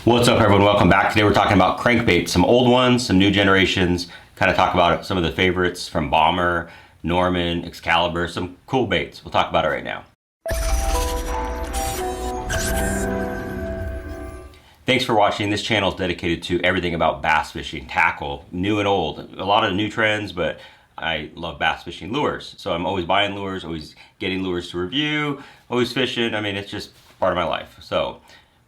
What's up, everyone? Welcome back. Today we're talking about crankbaits, some old ones, some new generations, kind of talk about some of the favorites from Bomber, Norman, Excalibur, some cool baits. We'll talk about it right now. Thanks for watching. This channel is dedicated to everything about bass fishing, tackle, new and old. A lot of new trends, but I love bass fishing lures. So I'm always buying lures, always getting lures to review, always fishing. I mean, it's just part of my life. So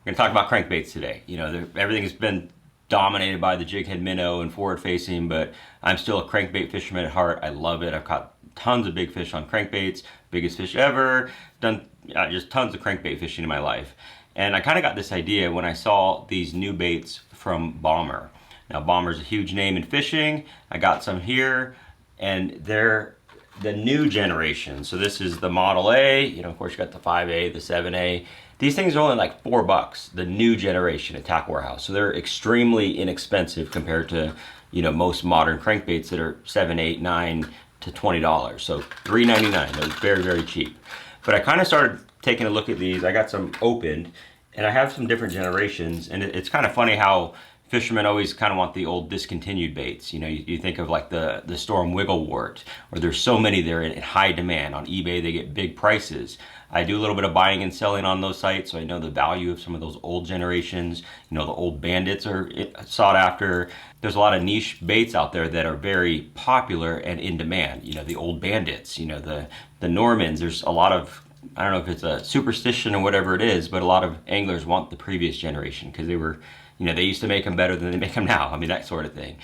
we're gonna talk about crankbaits today. You know, everything has been dominated by the jig head minnow and forward facing, but I'm still a crankbait fisherman at heart. I love it. I've caught tons of big fish on crankbaits, biggest fish ever, done just tons of crankbait fishing in my life. And I kind of got this idea when I saw these new baits from Bomber. Now Bomber's a huge name in fishing. I got some here and they're the new generation. So this is the Model A, you know, of course you got the 5A, the 7A. These things are only like $4, the new generation at Tackle Warehouse. So they're extremely inexpensive compared to, you know, most modern crankbaits that are $7, $8, $9 to $20. So $3.99, they're very, very cheap. But I kind of started taking a look at these. I got some opened and I have some different generations, and it's kind of funny how fishermen always kind of want the old discontinued baits. You know, you think of like the Storm Wigglewort, or there's so many there in high demand. On eBay, they get big prices. I do a little bit of buying and selling on those sites, so I know the value of some of those old generations. You know, the old bandits are sought after. There's a lot of niche baits out there that are very popular and in demand. You know, the old bandits, you know, the Normans. There's a lot of, I don't know if it's a superstition or whatever it is, but a lot of anglers want the previous generation because they were, you know, they used to make them better than they make them now. I mean, that sort of thing.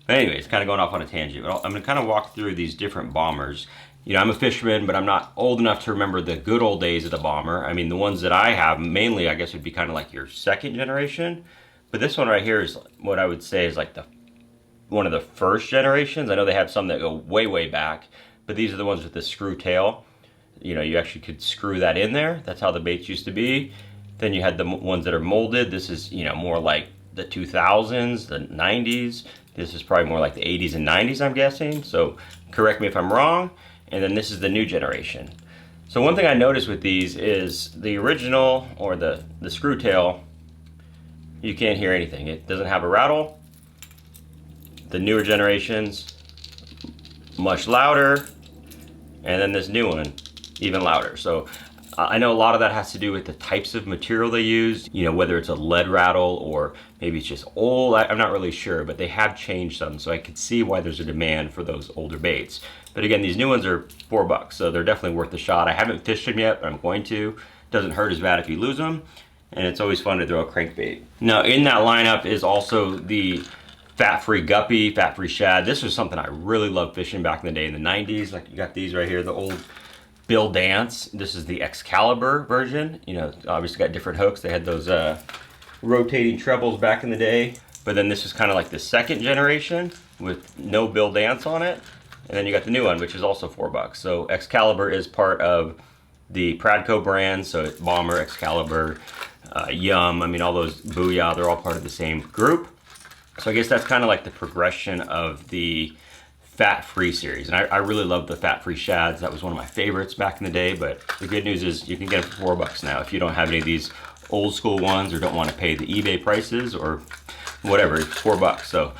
But anyways, kind of going off on a tangent. But I'm going to kind of walk through these different Bombers. You know, I'm a fisherman, but I'm not old enough to remember the good old days of the Bomber. I mean, the ones that I have, mainly, I guess, would be kind of like your second generation. But this one right here is what I would say is like one of the first generations. I know they have some that go way, way back, but these are the ones with the screw tail. You know, you actually could screw that in there. That's how the baits used to be. Then you had the ones that are molded. This is, you know, more like the 2000s, the 90s. This is probably more like the 80s and 90s, I'm guessing. So correct me if I'm wrong. And then this is the new generation. So one thing I noticed with these is the original, or the screw tail, you can't hear anything. It doesn't have a rattle. The newer generations, much louder. And then this new one, even louder. So I know a lot of that has to do with the types of material they use, you know, whether it's a lead rattle or maybe it's just old. I'm not really sure, but they have changed some, so I could see why there's a demand for those older baits. But again, these new ones are $4, so they're definitely worth the shot. I haven't fished them yet, but I'm going to. Doesn't hurt as bad if you lose them, and it's always fun to throw a crankbait. Now, in that lineup is also the fat-free guppy, fat-free shad. This was something I really loved fishing back in the day in the 90s. Like, you got these right here, the old Bill Dance. This is the Excalibur version. You know, obviously got different hooks. They had those rotating trebles back in the day. But then this is kind of like the second generation with no Bill Dance on it. And then you got the new one, which is also $4. So Excalibur is part of the Pradco brand. So it's Bomber, Excalibur, Yum. I mean, all those Booyah, they're all part of the same group. So I guess that's kind of like the progression of the fat-free series. And I really love the fat-free shads. That was one of my favorites back in the day, but the good news is you can get them for $4 now if you don't have any of these old school ones or don't want to pay the eBay prices or whatever. It's $4. So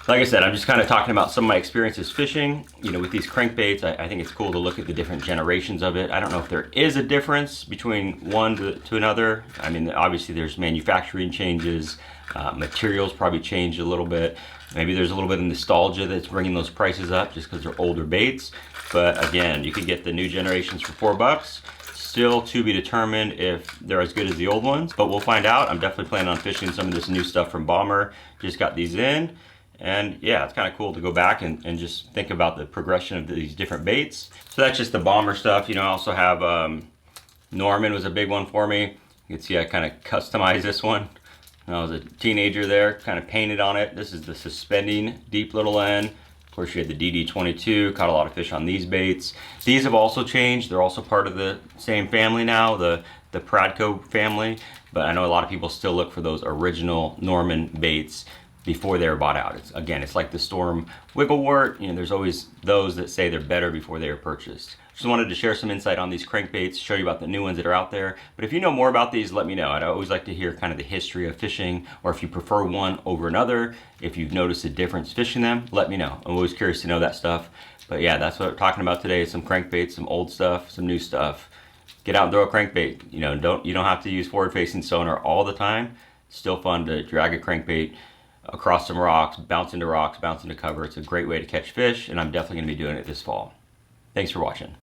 like I said, I'm just kind of talking about some of my experiences fishing, you know, with these crankbaits. I think it's cool to look at the different generations of it. I don't know if there is a difference between one to another. I mean, obviously there's manufacturing changes, materials probably changed a little bit. Maybe there's a little bit of nostalgia that's bringing those prices up just because they're older baits. But again, you can get the new generations for $4. Still to be determined if they're as good as the old ones, but we'll find out. I'm definitely planning on fishing some of this new stuff from Bomber. Just got these in. And yeah, it's kind of cool to go back and just think about the progression of these different baits. So that's just the Bomber stuff. You know, I also have Norman was a big one for me. You can see I kind of customized this one. When I was a teenager there, kind of painted on it. This is the suspending deep little end. Of course, you had the DD22, caught a lot of fish on these baits. These have also changed. They're also part of the same family now, the Pradco family. But I know a lot of people still look for those original Norman baits before they were bought out. Again, it's like the Storm Wigglewort. You know, there's always those that say they're better before they were purchased. Just wanted to share some insight on these crankbaits, show you about the new ones that are out there. But if you know more about these, let me know. I'd always like to hear kind of the history of fishing, or if you prefer one over another, if you've noticed a difference fishing them, let me know. I'm always curious to know that stuff. But yeah, that's what we're talking about today, some crankbaits, some old stuff, some new stuff. Get out and throw a crankbait. You don't have to use forward-facing sonar all the time. It's still fun to drag a crankbait across some rocks, bounce into cover. It's a great way to catch fish, and I'm definitely going to be doing it this fall. Thanks for watching.